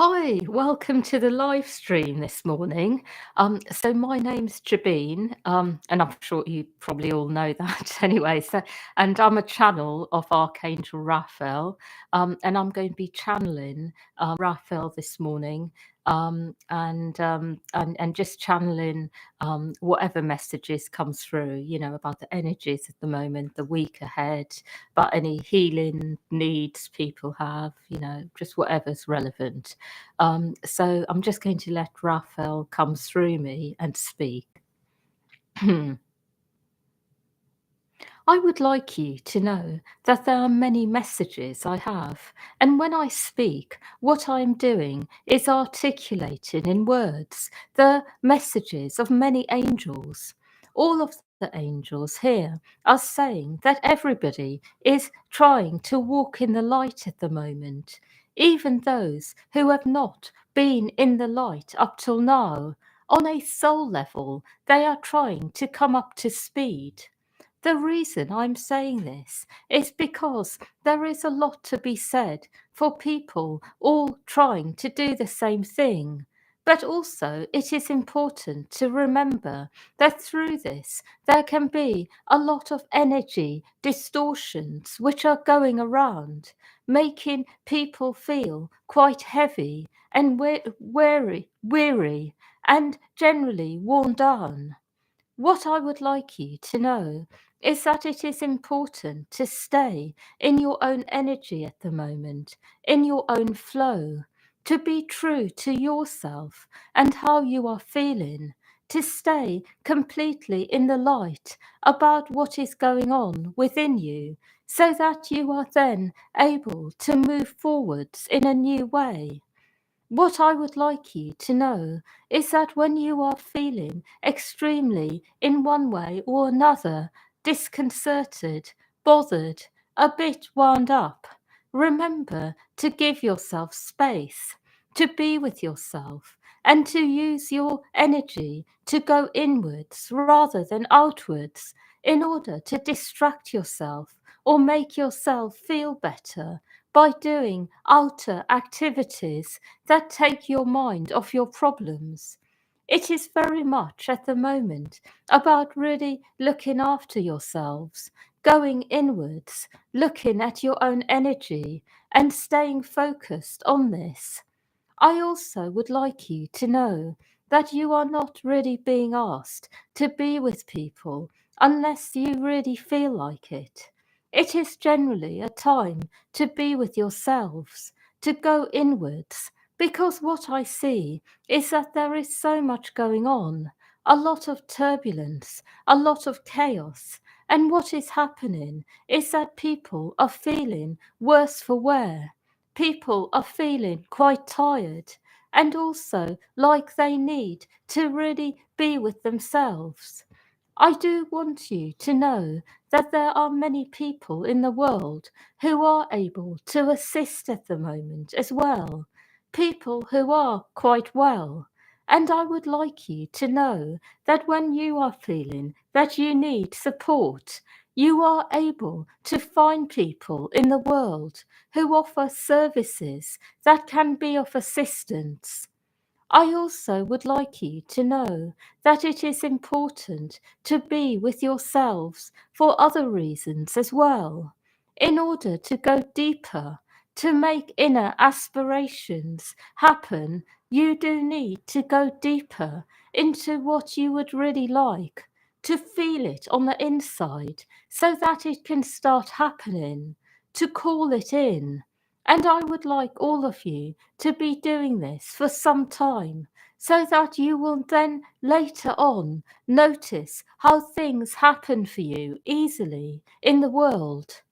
Hi, welcome to the live stream this morning. So my name's Jabeen, and I'm sure you probably all know that anyway. And I'm a channel of Archangel Raphael, and I'm going to be channeling Raphael this morning, and just channeling whatever messages come through, about the energies at the moment, the week ahead, about any healing needs people have, just whatever's relevant. So I'm just going to let Raphael come through me and speak. I would like you to know that there are many messages I have, and when I speak, what I am doing is articulating in words the messages of many angels. All of the angels here are saying that everybody is trying to walk in the light at the moment, even those who have not been in the light up till now. On a soul level, they are trying to come up to speed. The reason I'm saying this is because there is a lot to be said for people all trying to do the same thing. But also, it is important to remember that through this, there can be a lot of energy distortions which are going around, making people feel quite heavy and weary, and generally worn down. What I would like you to know is that it is important to stay in your own energy at the moment, in your own flow, to be true to yourself and how you are feeling, to stay completely in the light about what is going on within you, so that you are then able to move forwards in a new way. What I would like you to know is that when you are feeling extremely, in one way or another, disconcerted, bothered, a bit wound up, remember to give yourself space, to be with yourself, and to use your energy to go inwards rather than outwards in order to distract yourself or make yourself feel better by doing outer activities that take your mind off your problems. It is very much at the moment about really looking after yourselves, going inwards, looking at your own energy, and staying focused on this. I also would like you to know that you are not really being asked to be with people unless you really feel like it. It is generally a time to be with yourselves, to go inwards, because what I see is that there is so much going on, a lot of turbulence, a lot of chaos, and what is happening is that people are feeling worse for wear. People are feeling quite tired and also like they need to really be with themselves. I do want you to know that there are many people in the world who are able to assist at the moment as well, people who are quite well. And I would like you to know that when you are feeling that you need support, you are able to find people in the world who offer services that can be of assistance. I also would like you to know that it is important to be with yourselves for other reasons as well, in order to go deeper, to make inner aspirations happen. You do need to go deeper into what you would really like, to feel it on the inside so that it can start happening, to call it in. And I would like all of you to be doing this for some time, so that you will then later on notice how things happen for you easily in the world.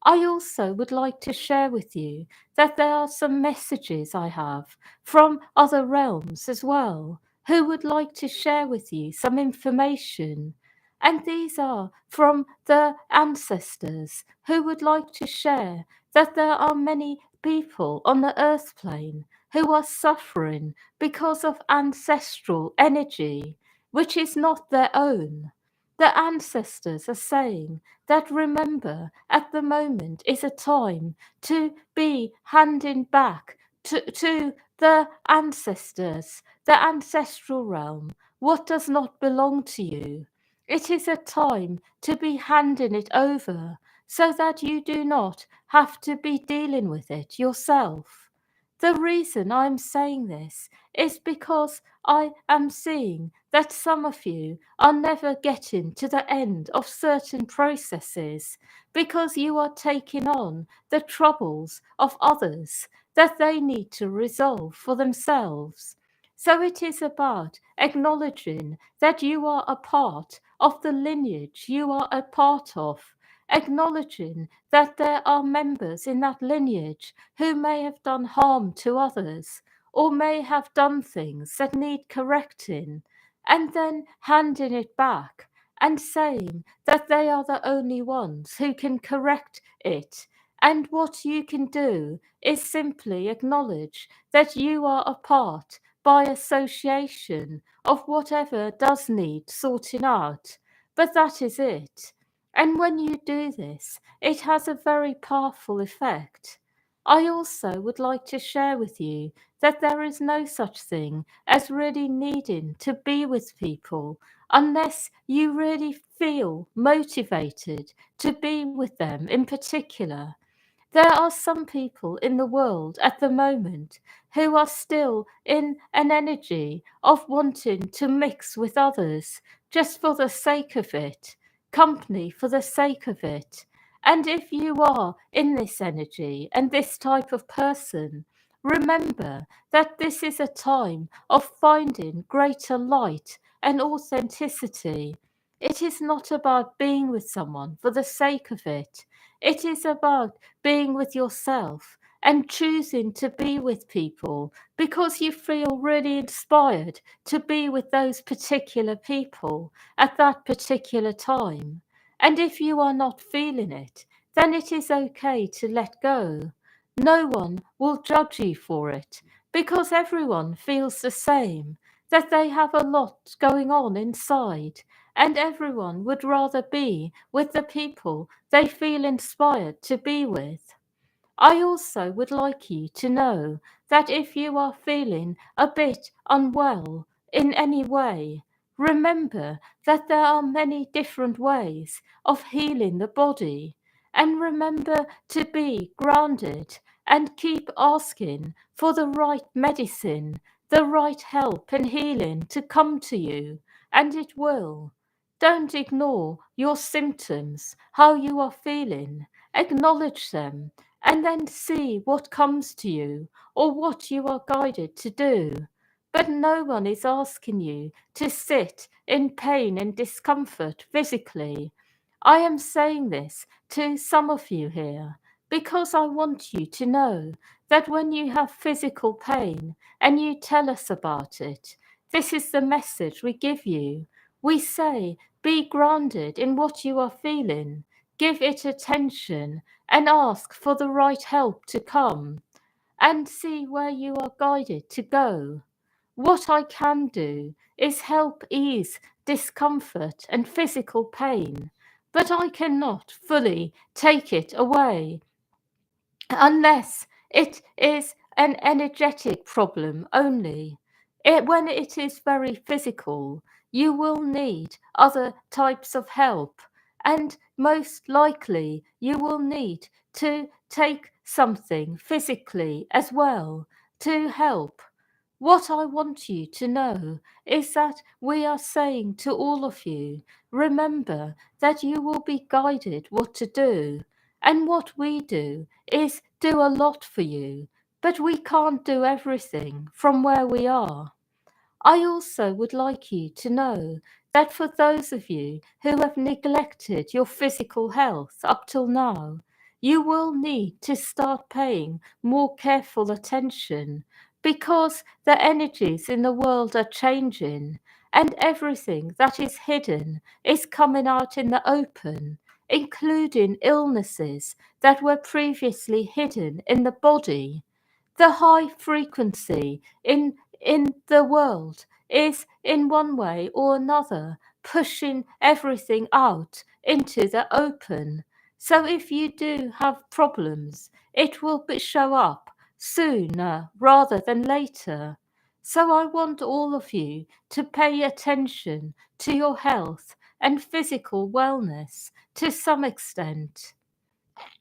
I also would like to share with you that there are some messages I have from other realms as well, who would like to share with you some information. And these are from the ancestors who would like to share that there are many people on the earth plane who are suffering because of ancestral energy, which is not their own. The ancestors are saying that remember, at the moment is a time to be handing back to the ancestors, the ancestral realm, what does not belong to you. It is a time to be handing it over so that you do not have to be dealing with it yourself. The reason I'm saying this is because I am seeing that some of you are never getting to the end of certain processes because you are taking on the troubles of others that they need to resolve for themselves. So it is about acknowledging that you are a part of the lineage you are a part of, acknowledging that there are members in that lineage who may have done harm to others or may have done things that need correcting, and then handing it back and saying that they are the only ones who can correct it. And what you can do is simply acknowledge that you are a part by association of whatever does need sorting out. But that is it. And when you do this, it has a very powerful effect. I also would like to share with you that there is no such thing as really needing to be with people unless you really feel motivated to be with them in particular. There are some people in the world at the moment who are still in an energy of wanting to mix with others just for the sake of it, company for the sake of it. And if you are in this energy and this type of person, remember that this is a time of finding greater light and authenticity. It is not about being with someone for the sake of it. It is about being with yourself and choosing to be with people because you feel really inspired to be with those particular people at that particular time. And if you are not feeling it, then it is okay to let go. No one will judge you for it because everyone feels the same, that they have a lot going on inside, and everyone would rather be with the people they feel inspired to be with. I also would like you to know that if you are feeling a bit unwell in any way, remember that there are many different ways of healing the body. And remember to be grounded and keep asking for the right medicine, the right help and healing to come to you, and it will. Don't ignore your symptoms, how you are feeling. Acknowledge them and then see what comes to you or what you are guided to do. But no one is asking you to sit in pain and discomfort physically. I am saying this to some of you here because I want you to know that when you have physical pain and you tell us about it, this is the message we give you. We say, be grounded in what you are feeling, give it attention, and ask for the right help to come, and see where you are guided to go. What I can do is help ease discomfort and physical pain, but I cannot fully take it away unless it is an energetic problem only. When it is very physical, you will need other types of help, and most likely you will need to take something physically as well to help. What I want you to know is that we are saying to all of you, remember that you will be guided what to do. And what we do is do a lot for you, but we can't do everything from where we are. I also would like you to know that for those of you who have neglected your physical health up till now, you will need to start paying more careful attention because the energies in the world are changing and everything that is hidden is coming out in the open, including illnesses that were previously hidden in the body. The high frequency in the world is in one way or another pushing everything out into the open. So if you do have problems, it will show up sooner rather than later. So I want all of you to pay attention to your health and physical wellness to some extent.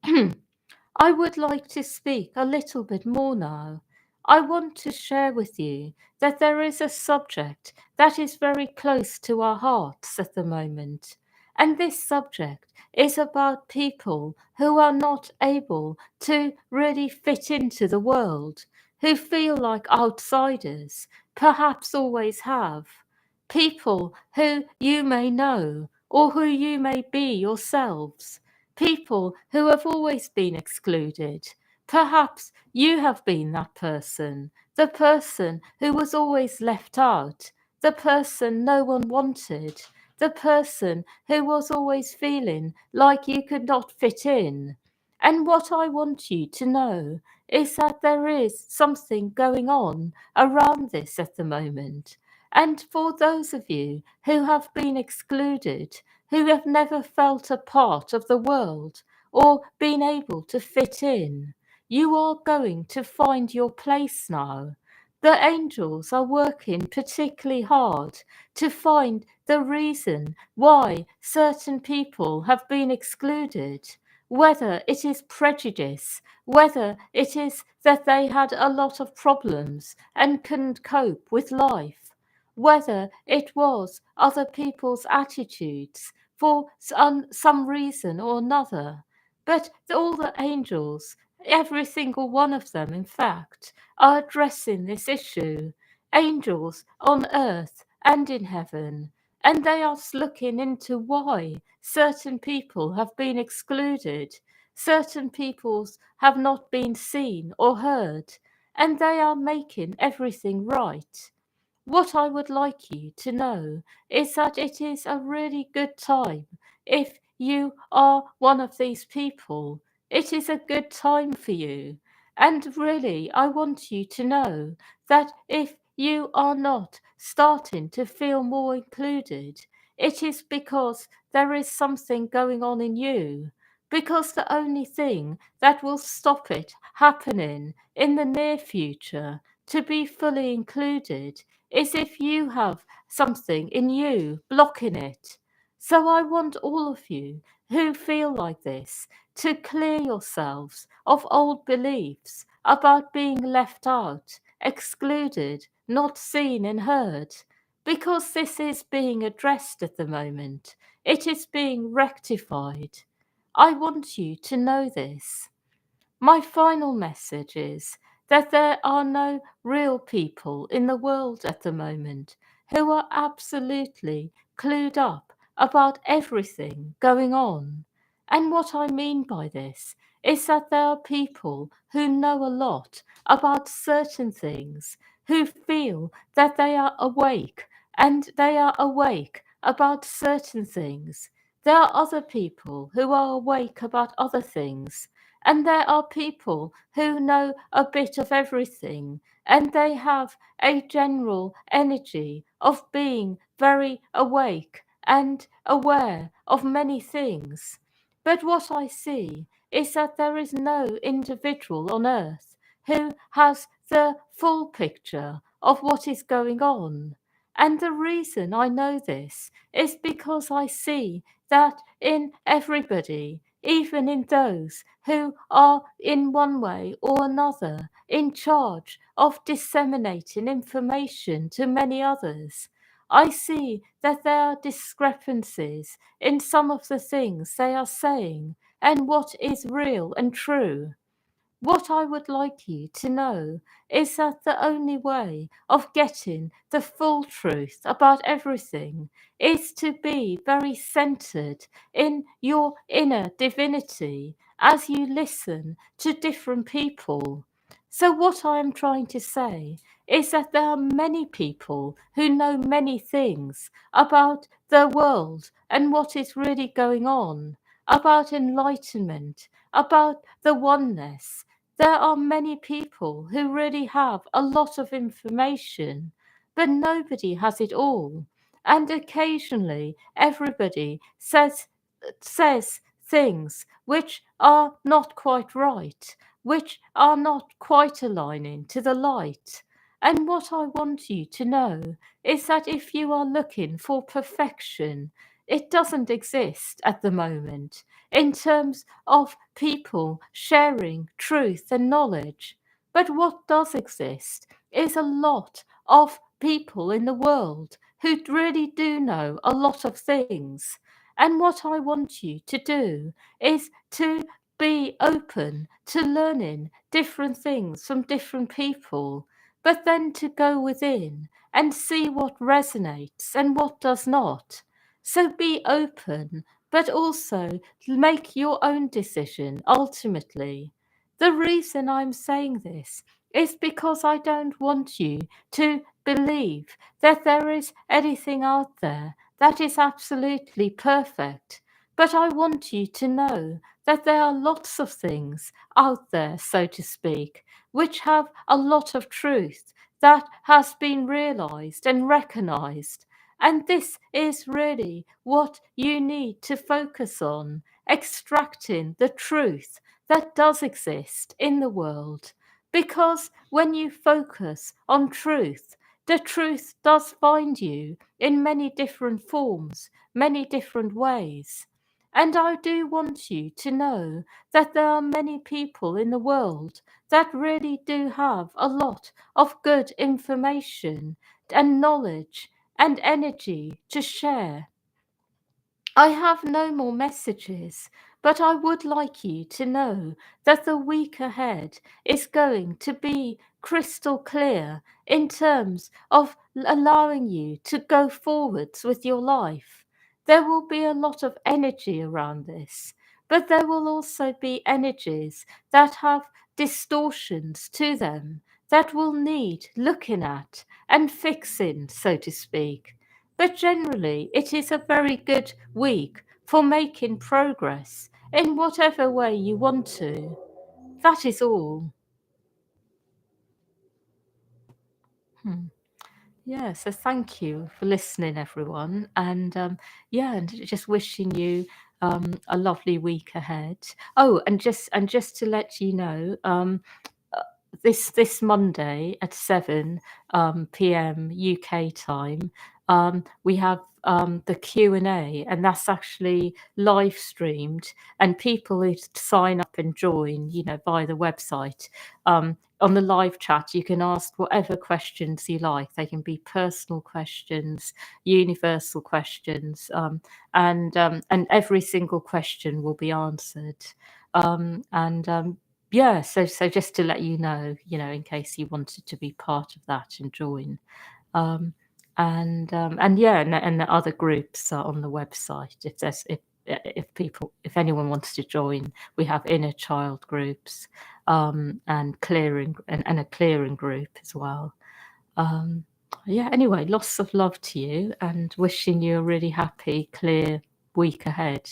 I would like to speak a little bit more now. I want to share with you that there is a subject that is very close to our hearts at the moment. And this subject is about people who are not able to really fit into the world, who feel like outsiders, perhaps always have. People who you may know or who you may be yourselves. People who have always been excluded. Perhaps you have been that person, the person who was always left out, the person no one wanted, the person who was always feeling like you could not fit in. And what I want you to know is that there is something going on around this at the moment. And for those of you who have been excluded, who have never felt a part of the world or been able to fit in, you are going to find your place now. The angels are working particularly hard to find the reason why certain people have been excluded, whether it is prejudice, whether it is that they had a lot of problems and couldn't cope with life, whether it was other people's attitudes for some reason or another. But all the angels, every single one of them, in fact, are addressing this issue. Angels on earth and in heaven. And they are looking into why certain people have been excluded, certain peoples have not been seen or heard, and they are making everything right. What I would like you to know is that it is a really good time if you are one of these people. It is a good time for you. And really, I want you to know that if you are not starting to feel more included, it is because there is something going on in you. Because the only thing that will stop it happening in the near future to be fully included is if you have something in you blocking it. So I want all of you who feel like this to clear yourselves of old beliefs about being left out, excluded, not seen and heard, because this is being addressed at the moment. It is being rectified. I want you to know this. My final message is that there are no real people in the world at the moment who are absolutely clued up about everything going on. And what I mean by this is that there are people who know a lot about certain things, who feel that they are awake and they are awake about certain things. There are other people who are awake about other things. And there are people who know a bit of everything, and they have a general energy of being very awake and aware of many things. But what I see is that there is no individual on earth who has the full picture of what is going on. And the reason I know this is because I see that in everybody, even in those who are in one way or another in charge of disseminating information to many others, I see that there are discrepancies in some of the things they are saying and what is real and true. What I would like you to know is that the only way of getting the full truth about everything is to be very centered in your inner divinity as you listen to different people. So, what I am trying to say is that there are many people who know many things about the world and what is really going on, about enlightenment, about the oneness. There are many people who really have a lot of information, but nobody has it all. And occasionally, everybody says things which are not quite right, which are not quite aligning to the light. And what I want you to know is that if you are looking for perfection, it doesn't exist at the moment in terms of people sharing truth and knowledge. But what does exist is a lot of people in the world who really do know a lot of things. And what I want you to do is to be open to learning different things from different people, but then to go within and see what resonates and what does not. So be open, but also make your own decision ultimately. The reason I'm saying this is because I don't want you to believe that there is anything out there that is absolutely perfect. But I want you to know that there are lots of things out there, so to speak, which have a lot of truth that has been realized and recognized. And this is really what you need to focus on, extracting the truth that does exist in the world. Because when you focus on truth, the truth does find you in many different forms, many different ways. And I do want you to know that there are many people in the world that really do have a lot of good information and knowledge and energy to share. I have no more messages, but I would like you to know that the week ahead is going to be crystal clear in terms of allowing you to go forwards with your life. There will be a lot of energy around this, but there will also be energies that have distortions to them that will need looking at and fixing, so to speak. But generally, it is a very good week for making progress in whatever way you want to. That is all. Hmm. Yeah, so thank you for listening, everyone. And yeah, and just wishing you a lovely week ahead. Oh, and just to let you know, uh, this Monday at 7 p.m. UK time, we have the Q&A, and that's actually live streamed, and people who sign up and join, via the website. On the live chat, you can ask whatever questions you like. They can be personal questions, universal questions, and every single question will be answered. And yeah, so just to let you know, in case you wanted to be part of that and join. And yeah, and the other groups are on the website. If anyone wants to join, we have inner child groups, and clearing and a clearing group as well. Um, yeah. Anyway, lots of love to you, and wishing you a really happy, clear week ahead.